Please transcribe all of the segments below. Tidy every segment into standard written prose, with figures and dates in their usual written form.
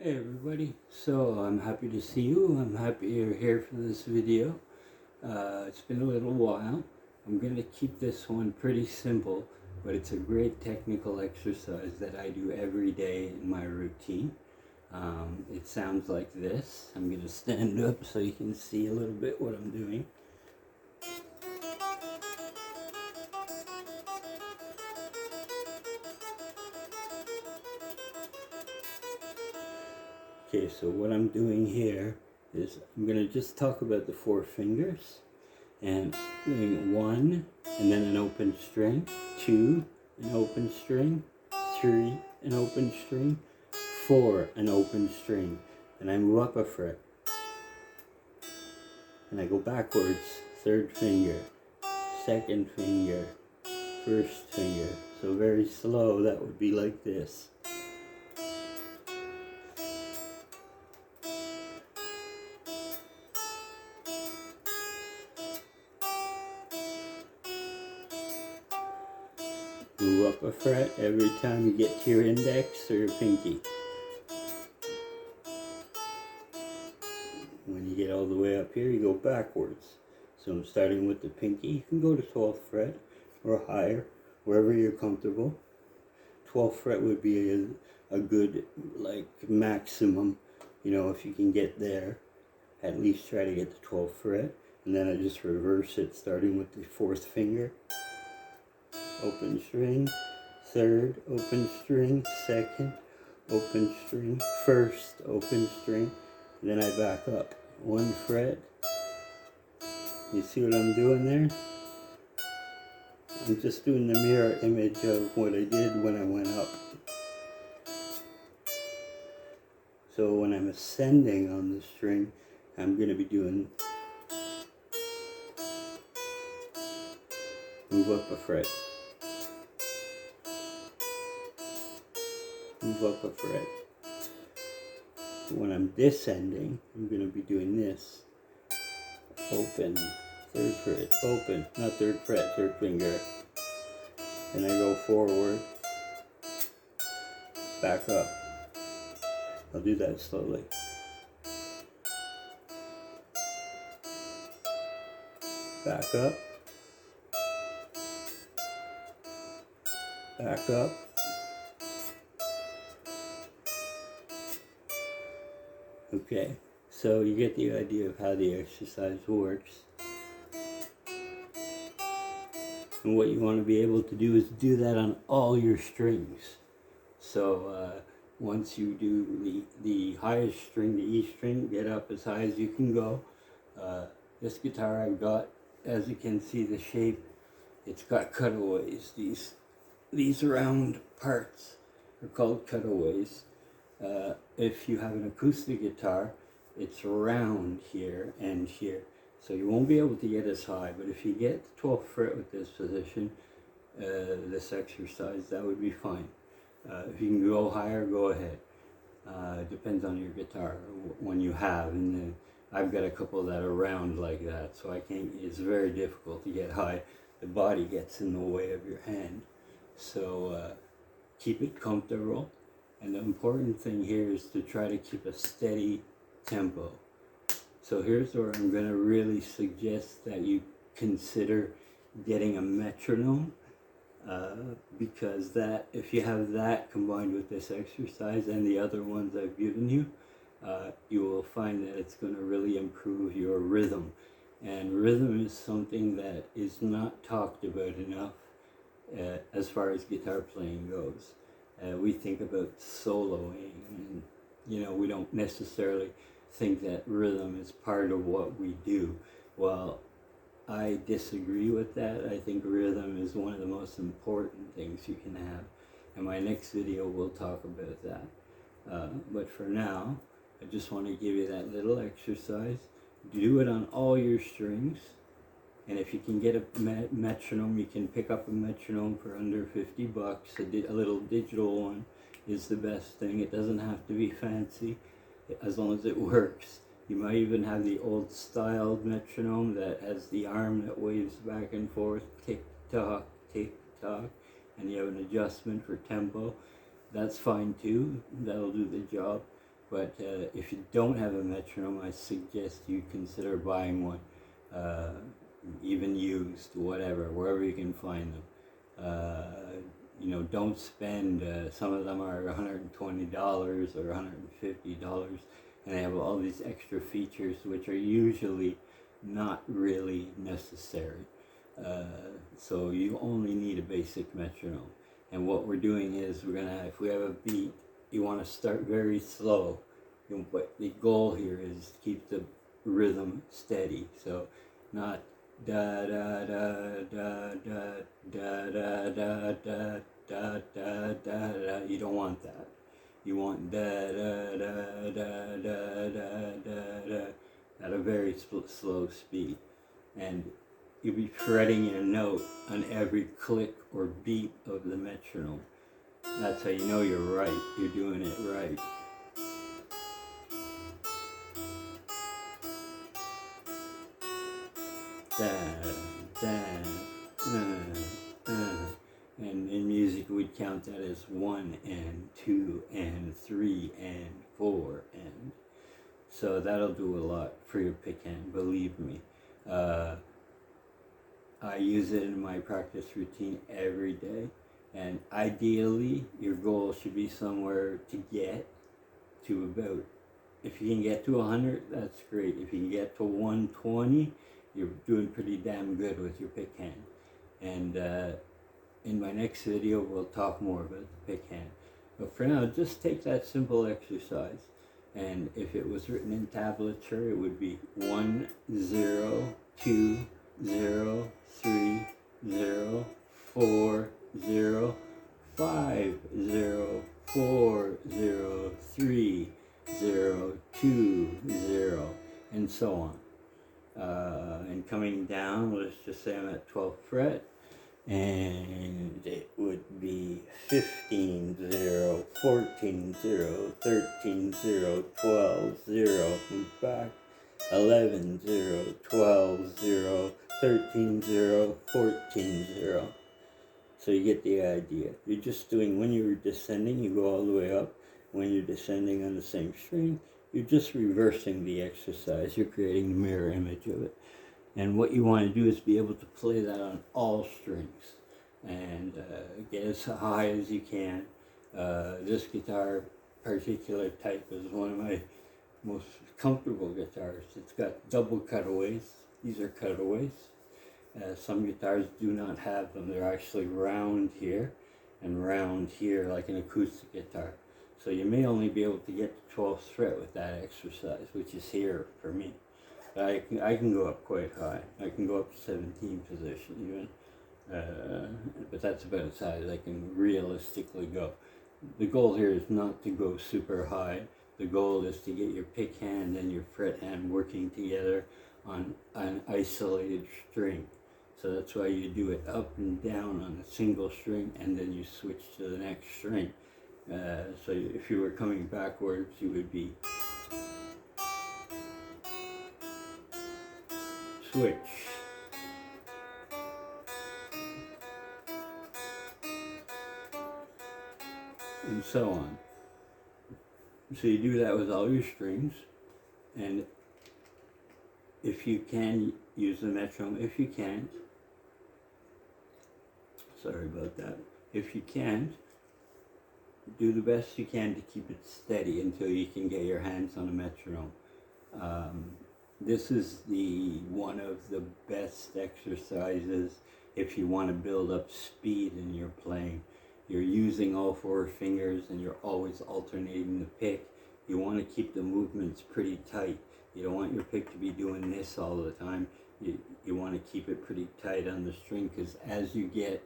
Hey everybody, so I'm happy to see you. I'm happy you're here for this video. It's been a little while. I'm going to keep this one pretty simple, but it's a great technical exercise that I do every day in my routine. It sounds like this. I'm going to stand up so you can see a little bit what I'm doing. Okay, so what I'm doing here is I'm going to just talk about the four fingers, and doing 1 and then an open string, 2 an open string, 3 an open string, 4 an open string, and I move up a fret, and I go backwards, third finger, second finger, first finger. So very slow, that would be like this. Move up a fret every time you get to your index or your pinky. When you get all the way up here, you go backwards. So I'm starting with the pinky. You can go to 12th fret or higher, wherever you're comfortable. 12th fret would be a good, like, maximum. You know, if you can get there, at least try to get to 12th fret. And then I just reverse it, starting with the 4th finger. Open string, 3rd, open string, 2nd, open string, 1st, open string. And then I back up 1 fret. You see what I'm doing there? I'm just doing the mirror image of what I did when I went up. So when I'm ascending on the string, I'm going to be doing move up a fret, move up a fret. When I'm descending, I'm going to be doing this. Open, 3rd fret, open, not 3rd fret, 3rd finger. Then I go forward, back up. I'll do that slowly. Back up, back up. Okay, so you get the idea of how the exercise works. And what you want to be able to do is do that on all your strings. So once you do the highest string, the E string, get up as high as you can go. This guitar I've got, as you can see the shape, it's got cutaways. These round parts are called cutaways. If you have an acoustic guitar, it's round here and here. So you won't be able to get as high, but if you get the 12th fret with this position, this exercise, that would be fine. If you can go higher, go ahead. It depends on your guitar, when you have. And I've got a couple that are round like that, so I can't, it's very difficult to get high. The body gets in the way of your hand. So keep it comfortable. And the important thing here is to try to keep a steady tempo. So here's where I'm going to really suggest that you consider getting a metronome, because that, if you have that combined with this exercise and the other ones I've given you, you will find that it's going to really improve your rhythm. And rhythm is something that is not talked about enough as far as guitar playing goes. We think about soloing, and we don't necessarily think that rhythm is part of what we do. Well, I disagree with that. I think rhythm is one of the most important things you can have. In my next video, we'll talk about that. But for now, I just want to give you that little exercise. Do it on all your strings. And if you can get a metronome, you can pick up a metronome for under 50 bucks. A little digital one is the best thing. It doesn't have to be fancy, as long as it works. You might even have the old style metronome that has the arm that waves back and forth, tick tock, and you have an adjustment for tempo. That's fine too, that'll do the job. But if you don't have a metronome, I suggest you consider buying one, even used, whatever, wherever you can find them. Don't spend, some of them are $120 or $150, and they have all these extra features which are usually not really necessary. So you only need a basic metronome. And what we're doing is if we have a beat, you want to start very slow. But the goal here is to keep the rhythm steady. So not da da da da da da da da da da da da. You don't want that. You want da da da da da da da da at a very slow speed, and you'll be fretting your note on every click or beat of the metronome. That's how you know you're right. You're doing it right. And in music we'd count that as 1 and 2 and 3 and 4 and so that'll do a lot for your pick hand, believe me. I use it in my practice routine every day, and ideally your goal should be somewhere to get to about, if you can get to 100, that's great. If you can get to 120, you're doing pretty damn good with your pick hand. And in my next video, we'll talk more about the pick hand. But for now, just take that simple exercise. And if it was written in tablature, it would be 1 0 2 0 3 0 4 0 5 0 4 0 3 0 2 0, and so on. And coming down, let's just say I'm at 12th fret, and it would be 15 0, 14 0, 13 0, 12 0, move back, 11 0, 12 0, 13 0, 14 0. So you get the idea. You're just doing, when you're descending, you go all the way up. When you're descending on the same string, you're just reversing the exercise. You're creating the mirror image of it. And what you want to do is be able to play that on all strings and get as high as you can. This guitar particular type is one of my most comfortable guitars. It's got double cutaways. These are cutaways. Some guitars do not have them. They're actually round here and round here like an acoustic guitar. So you may only be able to get to 12th fret with that exercise, which is here for me. But I can go up quite high. I can go up to 17th position even. But that's about as high as I can realistically go. The goal here is not to go super high. The goal is to get your pick hand and your fret hand working together on an isolated string. So that's why you do it up and down on a single string, and then you switch to the next string. So if you were coming backwards, you would be switch. And so on. So you do that with all your strings, and if you can, use the metronome. If you can't, sorry about that. If you can't, do the best you can to keep it steady until you can get your hands on a metronome. This is one of the best exercises if you want to build up speed in your playing. You're using all 4 fingers and you're always alternating the pick. You want to keep the movements pretty tight. You don't want your pick to be doing this all the time. You want to keep it pretty tight on the string, because as you get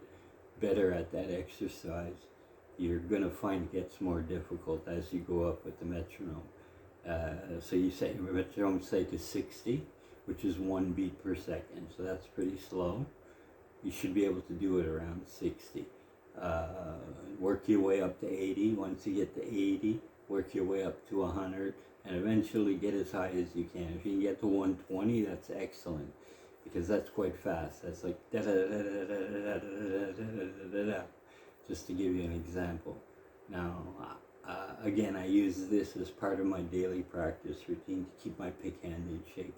better at that exercise, you're going to find it gets more difficult as you go up with the metronome. So you set your metronome, say, to 60, which is 1 beat per second. So that's pretty slow. You should be able to do it around 60. Work your way up to 80. Once you get to 80, work your way up to 100, and eventually get as high as you can. If you can get to 120, that's excellent, because that's quite fast. That's like da da da da da da da da da da da, just to give you an example. Now, Again, I use this as part of my daily practice routine to keep my pick hand in shape.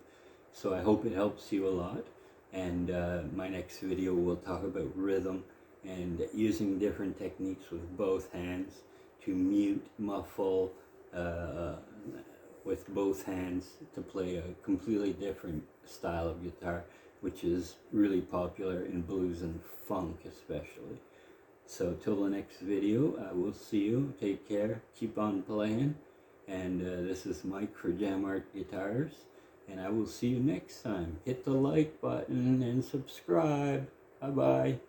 So I hope it helps you a lot. And my next video will talk about rhythm and using different techniques with both hands to mute, muffle, with both hands to play a completely different style of guitar, which is really popular in blues and funk especially. So till the next video, I will see you. Take care. Keep on playing. And this is Mike for Jam Art Guitars. And I will see you next time. Hit the like button and subscribe. Bye-bye.